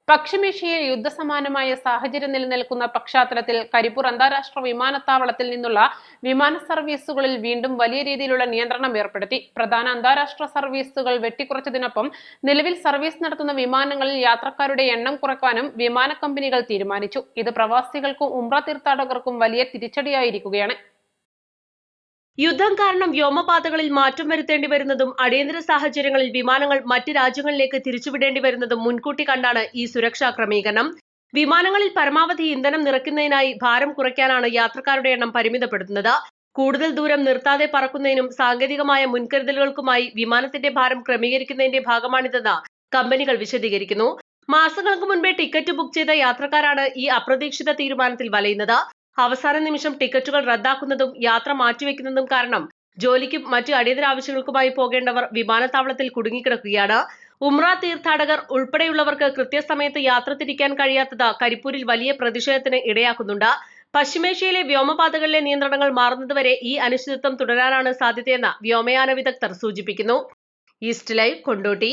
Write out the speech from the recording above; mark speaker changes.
Speaker 1: പശ്ചിമേഷ്യയിൽ യുദ്ധസമാനമായ സാഹചര്യം നിലനിൽക്കുന്ന പശ്ചാത്തലത്തിൽ കരിപ്പൂർ അന്താരാഷ്ട്ര വിമാനത്താവളത്തിൽ നിന്നുള്ള വിമാന സർവീസുകളിൽ വീണ്ടും വലിയ രീതിയിലുള്ള നിയന്ത്രണം ഏർപ്പെടുത്തി. പ്രധാന അന്താരാഷ്ട്ര സർവീസുകൾ വെട്ടിക്കുറച്ചതിനൊപ്പം നിലവിൽ സർവീസ് നടത്തുന്ന വിമാനങ്ങളിൽ യാത്രക്കാരുടെ എണ്ണം കുറയ്ക്കാനും വിമാന കമ്പനികൾ തീരുമാനിച്ചു. ഇത് പ്രവാസികൾക്കും ഉംറ തീർത്ഥാടകർക്കും വലിയ തിരിച്ചടിയായിരിക്കുകയാണ്.
Speaker 2: യുദ്ധം കാരണം വ്യോമപാതകളിൽ മാറ്റം വരുത്തേണ്ടി വരുന്നതും അടിയന്തര സാഹചര്യങ്ങളിൽ വിമാനങ്ങൾ മറ്റ് രാജ്യങ്ങളിലേക്ക് തിരിച്ചുവിടേണ്ടി വരുന്നതും മുൻകൂട്ടി കണ്ടാണ് ഈ സുരക്ഷാ ക്രമീകരണം. വിമാനങ്ങളിൽ പരമാവധി ഇന്ധനം നിറയ്ക്കുന്നതിനായി ഭാരം കുറയ്ക്കാനാണ് യാത്രക്കാരുടെ എണ്ണം പരിമിതപ്പെടുത്തുന്നത്. കൂടുതൽ ദൂരം നിർത്താതെ പറക്കുന്നതിനും സാങ്കേതികമായ മുൻകരുതലുകൾക്കുമായി വിമാനത്തിന്റെ ഭാരം ക്രമീകരിക്കുന്നതിന്റെ ഭാഗമാണിതെന്ന് കമ്പനികൾ വിശദീകരിക്കുന്നു. മാസങ്ങൾക്ക് മുൻപേ ടിക്കറ്റ് ബുക്ക് ചെയ്ത യാത്രക്കാരാണ് ഈ അപ്രതീക്ഷിത തീരുമാനത്തിൽ വലയുന്നത്. അവസാന നിമിഷം ടിക്കറ്റുകൾ റദ്ദാക്കുന്നതും യാത്ര മാറ്റിവെക്കുന്നതും കാരണം ജോലിക്കും മറ്റ് അടിയന്തര ആവശ്യങ്ങൾക്കുമായി പോകേണ്ടവർ വിമാനത്താവളത്തിൽ കുടുങ്ങിക്കിടക്കുകയാണ്. ഉംറ തീർത്ഥാടകർ ഉൾപ്പെടെയുള്ളവർക്ക് കൃത്യസമയത്ത് യാത്ര തിരിക്കാൻ കഴിയാത്തത് കരിപ്പൂരിൽ വലിയ പ്രതിഷേധത്തിന് ഇടയാക്കുന്നുണ്ട്. പശ്ചിമേഷ്യയിലെ വ്യോമപാതകളിലെ നിയന്ത്രണങ്ങൾ മാറുന്നതുവരെ ഈ അനിശ്ചിതത്വം തുടരാനാണ് സാധ്യതയെന്ന് വ്യോമയാന വിദഗ്ധർ സൂചിപ്പിക്കുന്നു. East live, Kondotty.